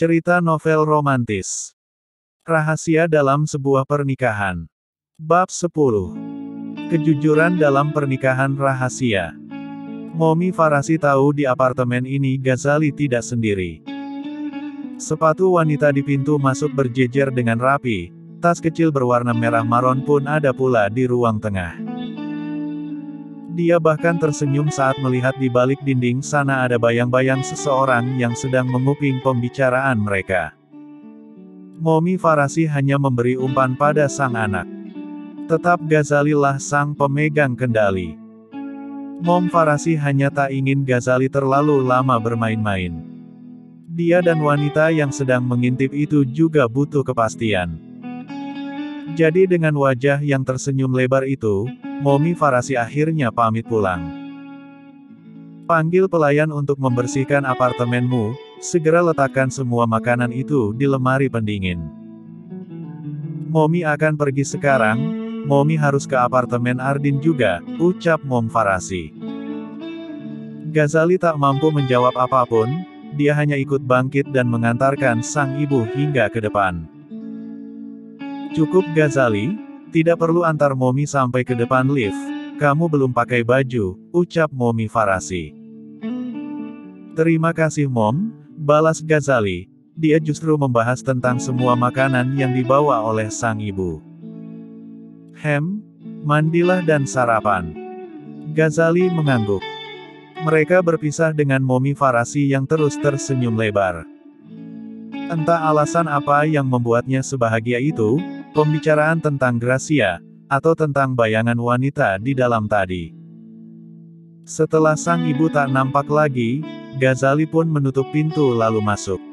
Cerita novel romantis. Rahasia dalam sebuah pernikahan. Bab 10. Kejujuran dalam pernikahan rahasia. Momi Farasi tahu di apartemen ini Ghazali tidak sendiri. Sepatu wanita di pintu masuk berjejer dengan rapi, tas kecil berwarna merah maron pun ada pula di ruang tengah. Dia bahkan tersenyum saat melihat di balik dinding sana ada bayang-bayang seseorang yang sedang menguping pembicaraan mereka. Momi Farasi hanya memberi umpan pada sang anak. Tetap Ghazali lah sang pemegang kendali. Mom Farasi hanya tak ingin Ghazali terlalu lama bermain-main. Dia dan wanita yang sedang mengintip itu juga butuh kepastian. Jadi dengan wajah yang tersenyum lebar itu, Momi Farasi akhirnya pamit pulang. Panggil pelayan untuk membersihkan apartemenmu, segera letakkan semua makanan itu di lemari pendingin. Momi akan pergi sekarang, Momi harus ke apartemen Ardin juga, ucap Mom Farasi. Ghazali tak mampu menjawab apapun, dia hanya ikut bangkit dan mengantarkan sang ibu hingga ke depan. Cukup Ghazali, tidak perlu antar Momi sampai ke depan lift, kamu belum pakai baju, ucap Momi Farasi. Terima kasih Mom, balas Ghazali, dia justru membahas tentang semua makanan yang dibawa oleh sang ibu. Mandilah dan sarapan. Ghazali mengangguk. Mereka berpisah dengan Momi Farasi yang terus tersenyum lebar. Entah alasan apa yang membuatnya sebahagia itu, pembicaraan tentang Gracia, atau tentang bayangan wanita di dalam tadi. Setelah sang ibu tak nampak lagi, Ghazali pun menutup pintu lalu masuk.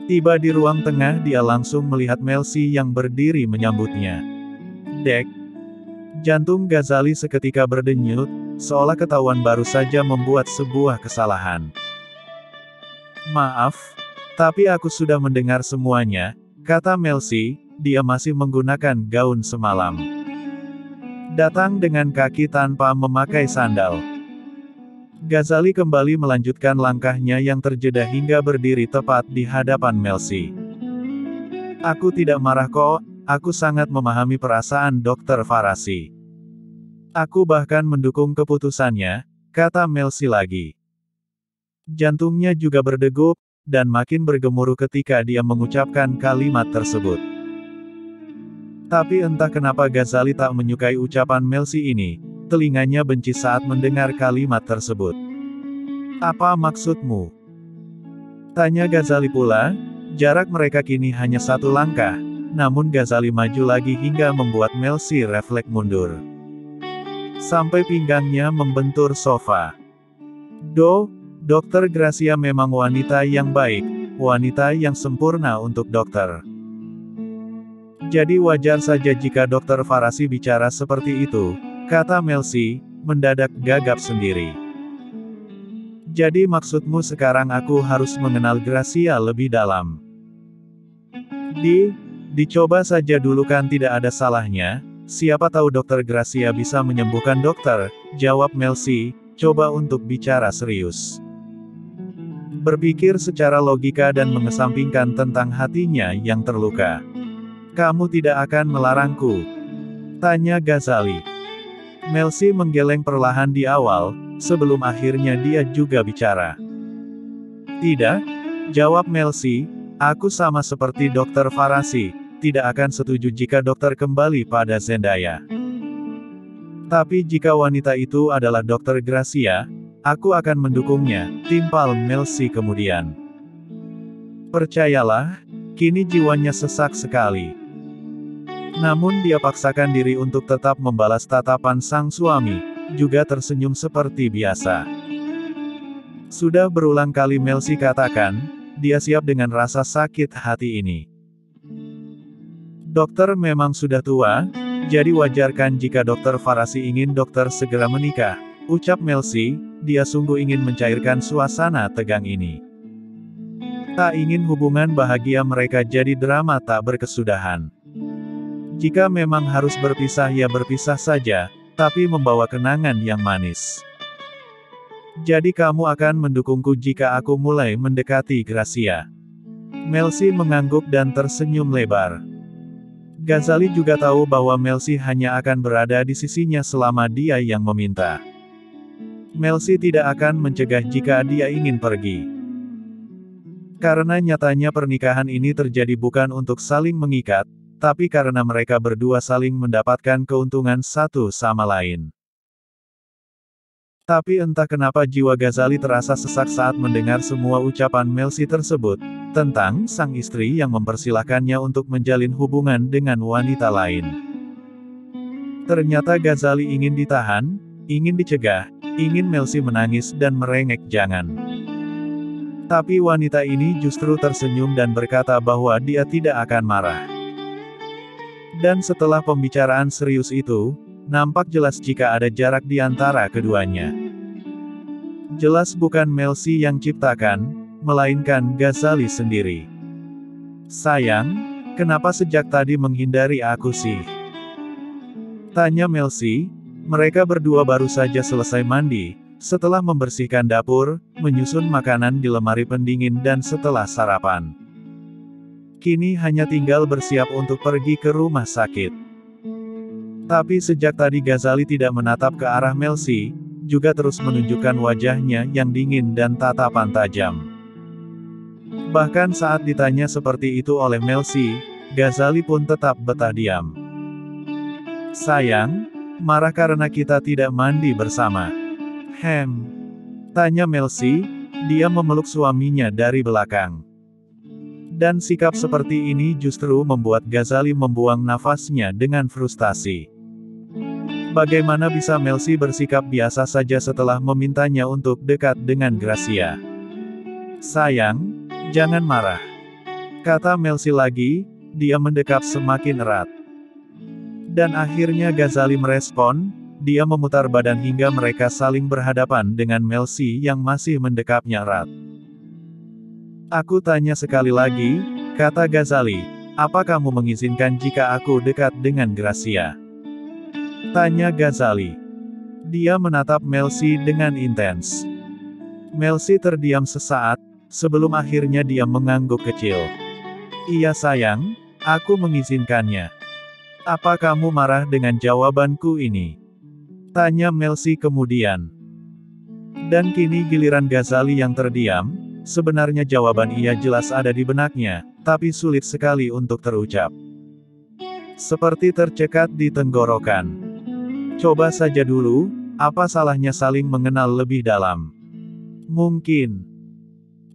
Tiba di ruang tengah dia langsung melihat Melsi yang berdiri menyambutnya. Dek. Jantung Ghazali seketika berdenyut, seolah ketahuan baru saja membuat sebuah kesalahan. Maaf, tapi aku sudah mendengar semuanya, kata Melsi, dia masih menggunakan gaun semalam. Datang dengan kaki tanpa memakai sandal. Ghazali kembali melanjutkan langkahnya yang terjeda hingga berdiri tepat di hadapan Melsi. Aku tidak marah kok, aku sangat memahami perasaan Dr. Farasi. Aku bahkan mendukung keputusannya, kata Melsi lagi. Jantungnya juga berdegup, dan makin bergemuruh ketika dia mengucapkan kalimat tersebut. Tapi entah kenapa Ghazali tak menyukai ucapan Melsi ini, telinganya benci saat mendengar kalimat tersebut. Apa maksudmu? Tanya Ghazali pula, jarak mereka kini hanya satu langkah, namun Ghazali maju lagi hingga membuat Melsi refleks mundur. Sampai pinggangnya membentur sofa. Dokter Gracia memang wanita yang baik, wanita yang sempurna untuk dokter. Jadi wajar saja jika Dr. Farasi bicara seperti itu, kata Melsi, mendadak gagap sendiri. Jadi maksudmu sekarang aku harus mengenal Gracia lebih dalam. Dicoba saja dulu kan tidak ada salahnya, siapa tahu Dr. Gracia bisa menyembuhkan dokter, jawab Melsi, coba untuk bicara serius. Berpikir secara logika dan mengesampingkan tentang hatinya yang terluka. Kamu tidak akan melarangku? Tanya Ghazali. Melsi menggeleng perlahan di awal, sebelum akhirnya dia juga bicara. Tidak, jawab Melsi, aku sama seperti Dr. Farasi, tidak akan setuju jika dokter kembali pada Zendaya. Tapi jika wanita itu adalah Dr. Gracia, aku akan mendukungnya, timpal Melsi kemudian. Percayalah, kini jiwanya sesak sekali. Namun dia paksakan diri untuk tetap membalas tatapan sang suami, juga tersenyum seperti biasa. Sudah berulang kali Melsi katakan, dia siap dengan rasa sakit hati ini. Dokter memang sudah tua, jadi wajar kan jika Dr. Farasi ingin dokter segera menikah, ucap Melsi, dia sungguh ingin mencairkan suasana tegang ini. Tak ingin hubungan bahagia mereka jadi drama tak berkesudahan. Jika memang harus berpisah ya berpisah saja, tapi membawa kenangan yang manis. Jadi kamu akan mendukungku jika aku mulai mendekati Gracia. Melsi mengangguk dan tersenyum lebar. Ghazali juga tahu bahwa Melsi hanya akan berada di sisinya selama dia yang meminta. Melsi tidak akan mencegah jika dia ingin pergi. Karena nyatanya pernikahan ini terjadi bukan untuk saling mengikat, tapi karena mereka berdua saling mendapatkan keuntungan satu sama lain. Tapi entah kenapa jiwa Ghazali terasa sesak saat mendengar semua ucapan Melsi tersebut, tentang sang istri yang mempersilahkannya untuk menjalin hubungan dengan wanita lain. Ternyata Ghazali ingin ditahan, ingin dicegah, ingin Melsi menangis dan merengek jangan. Tapi wanita ini justru tersenyum dan berkata bahwa dia tidak akan marah. Dan setelah pembicaraan serius itu, nampak jelas jika ada jarak di antara keduanya. Jelas bukan Melsi yang ciptakan, melainkan Ghazali sendiri. Sayang, kenapa sejak tadi menghindari aku sih? Tanya Melsi. Mereka berdua baru saja selesai mandi, setelah membersihkan dapur, menyusun makanan di lemari pendingin dan setelah sarapan. Kini hanya tinggal bersiap untuk pergi ke rumah sakit. Tapi sejak tadi Ghazali tidak menatap ke arah Melsi, juga terus menunjukkan wajahnya yang dingin dan tatapan tajam. Bahkan saat ditanya seperti itu oleh Melsi, Ghazali pun tetap betah diam. Sayang, marah karena kita tidak mandi bersama. Tanya Melsi, dia memeluk suaminya dari belakang. Dan sikap seperti ini justru membuat Ghazali membuang nafasnya dengan frustasi. Bagaimana bisa Melsi bersikap biasa saja setelah memintanya untuk dekat dengan Gracia? Sayang, jangan marah. Kata Melsi lagi, dia mendekap semakin erat. Dan akhirnya Ghazali merespon, dia memutar badan hingga mereka saling berhadapan dengan Melsi yang masih mendekapnya erat. Aku tanya sekali lagi, kata Ghazali, apa kamu mengizinkan jika aku dekat dengan Gracia? Tanya Ghazali. Dia menatap Melsi dengan intens. Melsi terdiam sesaat, sebelum akhirnya dia mengangguk kecil. Iya sayang, aku mengizinkannya. Apa kamu marah dengan jawabanku ini? Tanya Melsi kemudian. Dan kini giliran Ghazali yang terdiam, sebenarnya jawaban ia jelas ada di benaknya, tapi sulit sekali untuk terucap. Seperti tercekat di tenggorokan. Coba saja dulu, apa salahnya saling mengenal lebih dalam? Mungkin.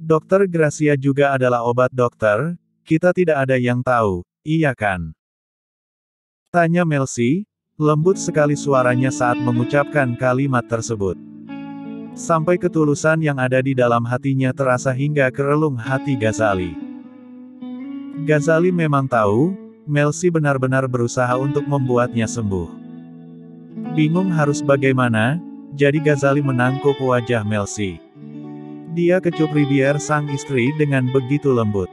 Dokter Gracia juga adalah obat dokter, kita tidak ada yang tahu, iya kan? Tanya Melsi, lembut sekali suaranya saat mengucapkan kalimat tersebut. Sampai ketulusan yang ada di dalam hatinya terasa hingga ke relung hati Ghazali. Ghazali memang tahu, Melsi benar-benar berusaha untuk membuatnya sembuh. Bingung harus bagaimana, jadi Ghazali menangkup wajah Melsi. Dia kecup bibir sang istri dengan begitu lembut.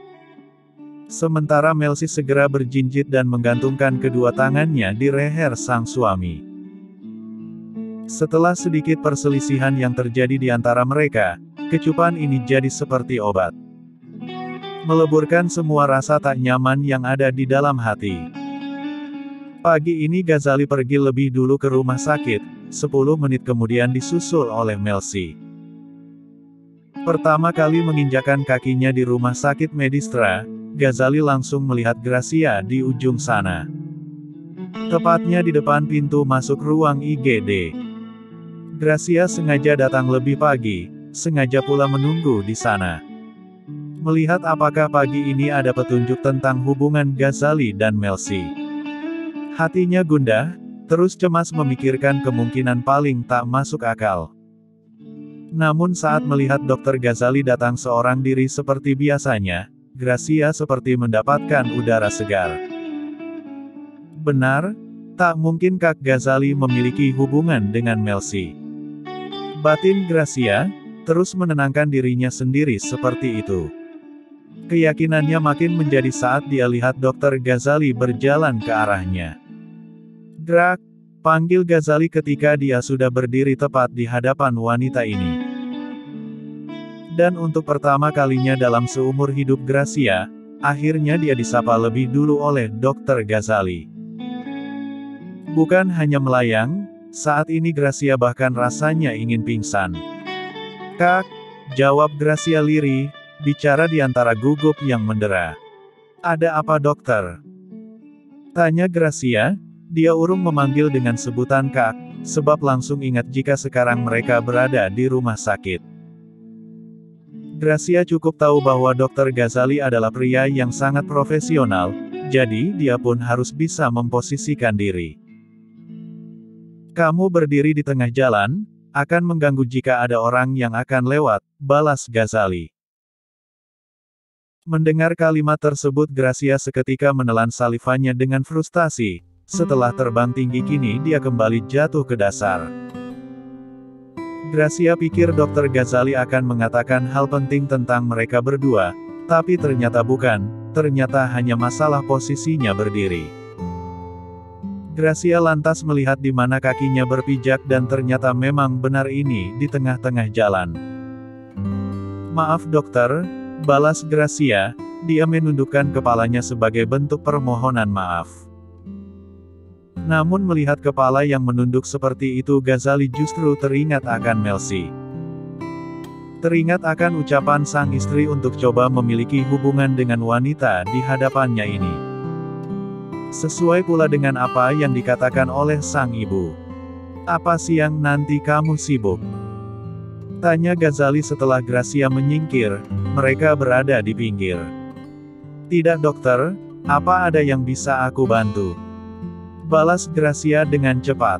Sementara Melsi segera berjinjit dan menggantungkan kedua tangannya di leher sang suami. Setelah sedikit perselisihan yang terjadi di antara mereka, kecupan ini jadi seperti obat. Meleburkan semua rasa tak nyaman yang ada di dalam hati. Pagi ini Ghazali pergi lebih dulu ke rumah sakit, 10 menit kemudian disusul oleh Melsi. Pertama kali menginjakan kakinya di rumah sakit Medistra, Ghazali langsung melihat Gracia di ujung sana. Tepatnya di depan pintu masuk ruang IGD. Gracia sengaja datang lebih pagi, sengaja pula menunggu di sana. Melihat apakah pagi ini ada petunjuk tentang hubungan Ghazali dan Melsi. Hatinya gundah, terus cemas memikirkan kemungkinan paling tak masuk akal. Namun saat melihat Dr. Ghazali datang seorang diri seperti biasanya, Gracia seperti mendapatkan udara segar. Benar, tak mungkin Kak Ghazali memiliki hubungan dengan Melsi. Batin Gracia terus menenangkan dirinya sendiri seperti itu. Keyakinannya makin menjadi saat dia lihat Dr. Ghazali berjalan ke arahnya. Gerak, panggil Ghazali ketika dia sudah berdiri tepat di hadapan wanita ini. Dan untuk pertama kalinya dalam seumur hidup Gracia, Akhirnya dia disapa lebih dulu oleh Dr. Ghazali. Bukan hanya melayang, saat ini Gracia bahkan rasanya ingin pingsan. "Kak," jawab Gracia lirih, bicara di antara gugup yang mendera. "Ada apa dokter?" tanya Gracia. Dia urung memanggil dengan sebutan Kak, sebab langsung ingat jika sekarang mereka berada di rumah sakit. Gracia cukup tahu bahwa Dr. Ghazali adalah pria yang sangat profesional, jadi dia pun harus bisa memposisikan diri. "Kamu berdiri di tengah jalan, akan mengganggu jika ada orang yang akan lewat," balas Ghazali. Mendengar kalimat tersebut Gracia seketika menelan salivannya dengan frustasi. Setelah terbang tinggi kini dia kembali jatuh ke dasar. Gracia pikir Dr. Ghazali akan mengatakan hal penting tentang mereka berdua, tapi ternyata bukan, ternyata hanya masalah posisinya berdiri. Gracia lantas melihat di mana kakinya berpijak dan ternyata memang benar ini di tengah-tengah jalan. "Maaf dokter," balas Gracia, dia menundukkan kepalanya sebagai bentuk permohonan maaf. Namun melihat kepala yang menunduk seperti itu Ghazali justru teringat akan Melsi. Teringat akan ucapan sang istri untuk coba memiliki hubungan dengan wanita di hadapannya ini. Sesuai pula dengan apa yang dikatakan oleh sang ibu. "Apa siang nanti kamu sibuk?" tanya Ghazali setelah Gracia menyingkir, mereka berada di pinggir. "Tidak dokter, apa ada yang bisa aku bantu?" balas Gracia dengan cepat.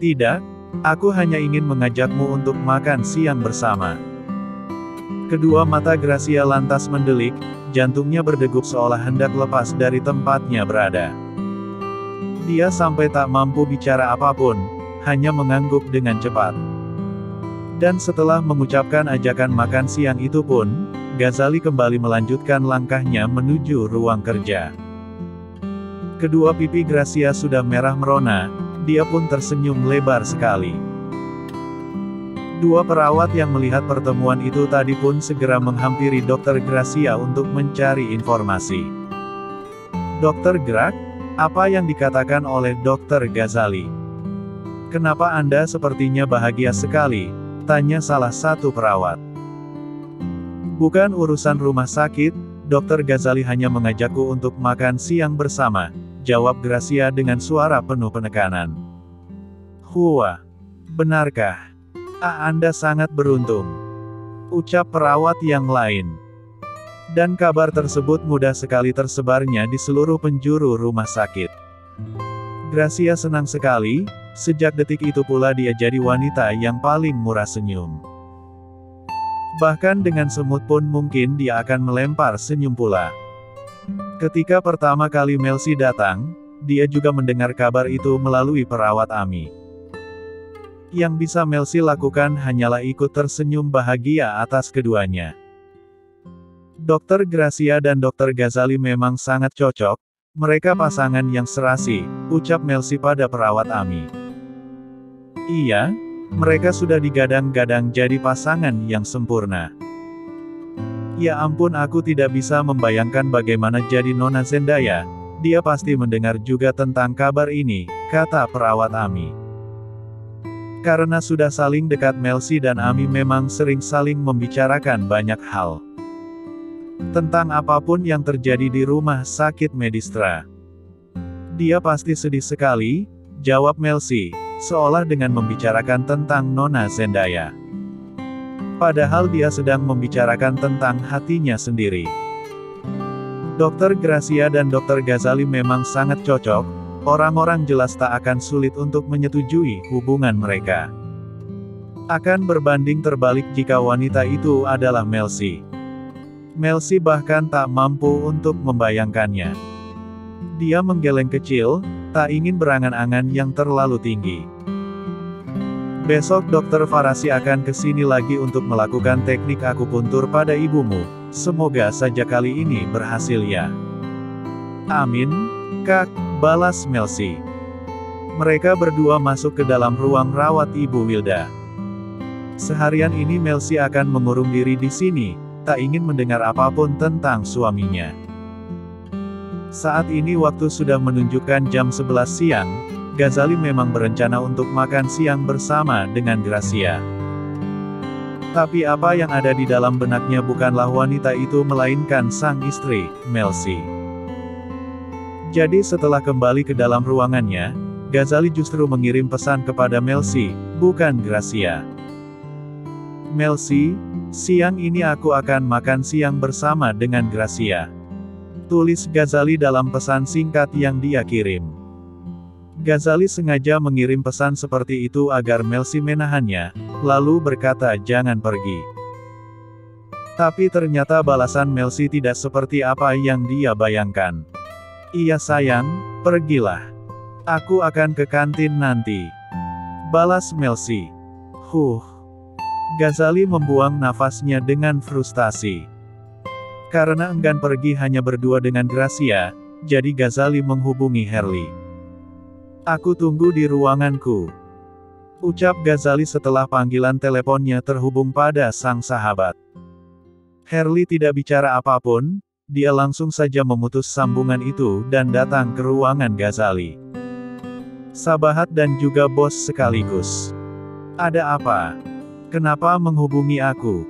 "Tidak, aku hanya ingin mengajakmu untuk makan siang bersama." Kedua mata Gracia lantas mendelik, jantungnya berdegup seolah hendak lepas dari tempatnya berada. Dia sampai tak mampu bicara apapun, hanya mengangguk dengan cepat. Dan setelah mengucapkan ajakan makan siang itu pun, Ghazali kembali melanjutkan langkahnya menuju ruang kerja. Kedua pipi Gracia sudah merah merona, dia pun tersenyum lebar sekali. Dua perawat yang melihat pertemuan itu tadi pun segera menghampiri Dr. Gracia untuk mencari informasi. "Dokter Grak, apa yang dikatakan oleh Dr. Ghazali? Kenapa Anda sepertinya bahagia sekali?" tanya salah satu perawat. "Bukan urusan rumah sakit, Dr. Ghazali hanya mengajakku untuk makan siang bersama," jawab Gracia dengan suara penuh penekanan. "Hua, benarkah? Anda sangat beruntung," ucap perawat yang lain. Dan kabar tersebut mudah sekali tersebarnya di seluruh penjuru rumah sakit. Gracia senang sekali, sejak detik itu pula dia jadi wanita yang paling murah senyum. Bahkan dengan semut pun mungkin dia akan melempar senyum pula. Ketika pertama kali Melsi datang, dia juga mendengar kabar itu melalui perawat Ami. Yang bisa Melsi lakukan hanyalah ikut tersenyum bahagia atas keduanya. Dr. Gracia dan Dr. Ghazali memang sangat cocok, mereka pasangan yang serasi, ucap Melsi pada perawat Ami. "Iya, mereka sudah digadang-gadang jadi pasangan yang sempurna. Ya ampun aku tidak bisa membayangkan bagaimana jadi Nona Zendaya, dia pasti mendengar juga tentang kabar ini," kata perawat Ami. Karena sudah saling dekat Melsi dan Ami memang sering saling membicarakan banyak hal. Tentang apapun yang terjadi di rumah sakit Medistra. "Dia pasti sedih sekali," jawab Melsi, seolah dengan membicarakan tentang Nona Zendaya. Padahal dia sedang membicarakan tentang hatinya sendiri. Dr. Gracia dan Dr. Ghazali memang sangat cocok, orang-orang jelas tak akan sulit untuk menyetujui hubungan mereka. Akan berbanding terbalik jika wanita itu adalah Melsi. Melsi bahkan tak mampu untuk membayangkannya. Dia menggeleng kecil, tak ingin berangan-angan yang terlalu tinggi. "Besok Dr. Farasi akan kesini lagi untuk melakukan teknik akupuntur pada ibumu. Semoga saja kali ini berhasil ya." "Amin, Kak," balas Melsi. Mereka berdua masuk ke dalam ruang rawat Ibu Wilda. Seharian ini Melsi akan mengurung diri di sini, tak ingin mendengar apapun tentang suaminya. Saat ini waktu sudah menunjukkan jam 11 siang, Ghazali memang berencana untuk makan siang bersama dengan Gracia. Tapi apa yang ada di dalam benaknya bukanlah wanita itu melainkan sang istri, Melsi. Jadi setelah kembali ke dalam ruangannya, Ghazali justru mengirim pesan kepada Melsi, bukan Gracia. Melsi, siang ini aku akan makan siang bersama dengan Gracia. Tulis Ghazali dalam pesan singkat yang dia kirim. Ghazali sengaja mengirim pesan seperti itu agar Melsi menahannya, lalu berkata jangan pergi. Tapi ternyata balasan Melsi tidak seperti apa yang dia bayangkan. Iya sayang, pergilah. Aku akan ke kantin nanti. Balas Melsi. Ghazali membuang nafasnya dengan frustasi. Karena enggan pergi hanya berdua dengan Gracia, jadi Ghazali menghubungi Herli. Aku tunggu di ruanganku. Ucap Ghazali setelah panggilan teleponnya terhubung pada sang sahabat. Herli tidak bicara apapun, dia langsung saja memutus sambungan itu dan datang ke ruangan Ghazali. Sahabat dan juga bos sekaligus. Ada apa? Kenapa menghubungi aku?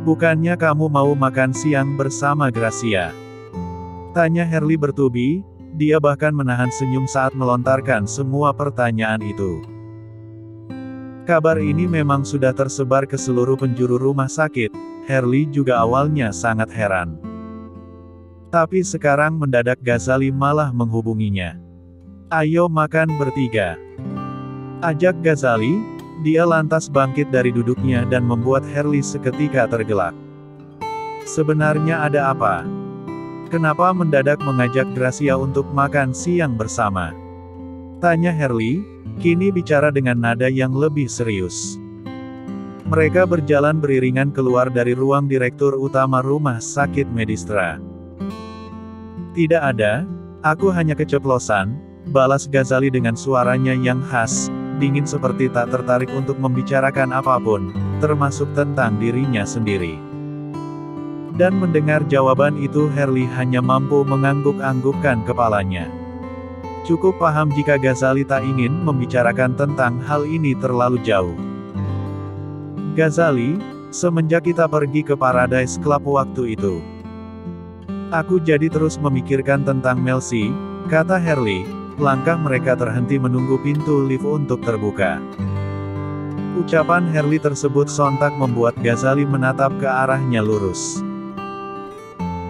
Bukannya kamu mau makan siang bersama Gracia? Tanya Herli bertubi, dia bahkan menahan senyum saat melontarkan semua pertanyaan itu. Kabar ini memang sudah tersebar ke seluruh penjuru rumah sakit, Herli juga awalnya sangat heran. Tapi sekarang mendadak Ghazali malah menghubunginya. Ayo makan bertiga. Ajak Ghazali. Dia lantas bangkit dari duduknya dan membuat Herli seketika tergelak. Sebenarnya ada apa? Kenapa mendadak mengajak Gracia untuk makan siang bersama? Tanya Herli, kini bicara dengan nada yang lebih serius. Mereka berjalan beriringan keluar dari ruang direktur utama rumah sakit Medistra. Tidak ada, aku hanya keceplosan, balas Ghazali dengan suaranya yang khas, dingin seperti tak tertarik untuk membicarakan apapun, termasuk tentang dirinya sendiri. Dan mendengar jawaban itu Herli hanya mampu mengangguk-anggukkan kepalanya. Cukup paham jika Ghazali tak ingin membicarakan tentang hal ini terlalu jauh. Ghazali, semenjak kita pergi ke Paradise Club waktu itu, aku jadi terus memikirkan tentang Melsi, kata Herli. Langkah mereka terhenti menunggu pintu lift untuk terbuka. Ucapan Herli tersebut sontak membuat Ghazali menatap ke arahnya lurus.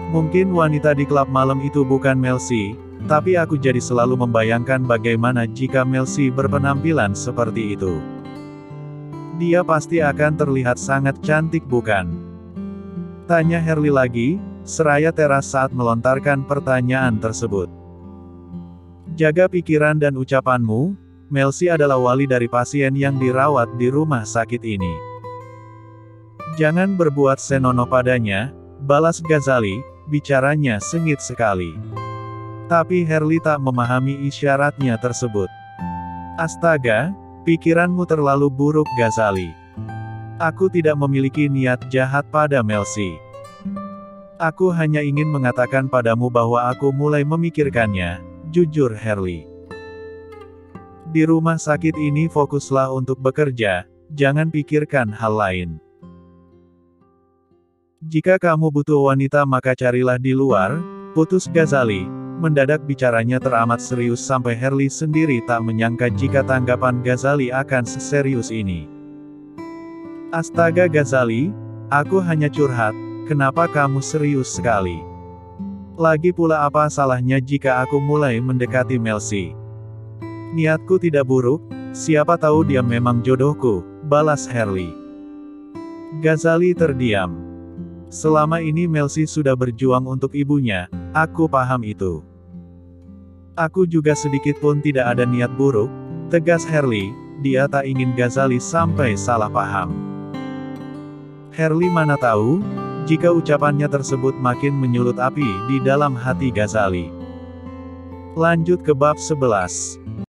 Mungkin wanita di klub malam itu bukan Melsi, tapi aku jadi selalu membayangkan bagaimana jika Melsi berpenampilan seperti itu. Dia pasti akan terlihat sangat cantik bukan? Tanya Herli lagi, seraya teras saat melontarkan pertanyaan tersebut. Jaga pikiran dan ucapanmu, Melsi adalah wali dari pasien yang dirawat di rumah sakit ini. Jangan berbuat senonoh padanya, balas Ghazali, bicaranya sengit sekali. Tapi Herli tak memahami isyaratnya tersebut. Astaga, pikiranmu terlalu buruk Ghazali. Aku tidak memiliki niat jahat pada Melsi. Aku hanya ingin mengatakan padamu bahwa aku mulai memikirkannya. Jujur Herli. Di rumah sakit ini fokuslah untuk bekerja, jangan pikirkan hal lain. Jika kamu butuh wanita maka carilah di luar, putus Ghazali. Mendadak bicaranya teramat serius sampai Herli sendiri tak menyangka jika tanggapan Ghazali akan seserius ini. Astaga Ghazali, aku hanya curhat, kenapa kamu serius sekali? Lagi pula apa salahnya jika aku mulai mendekati Melsi? Niatku tidak buruk, siapa tahu dia memang jodohku, balas Herli. Ghazali terdiam. Selama ini Melsi sudah berjuang untuk ibunya, aku paham itu. Aku juga sedikit pun tidak ada niat buruk, tegas Herli, dia tak ingin Ghazali sampai salah paham. Herli mana tahu, jika ucapannya tersebut makin menyulut api di dalam hati Ghazali. Lanjut ke bab 11.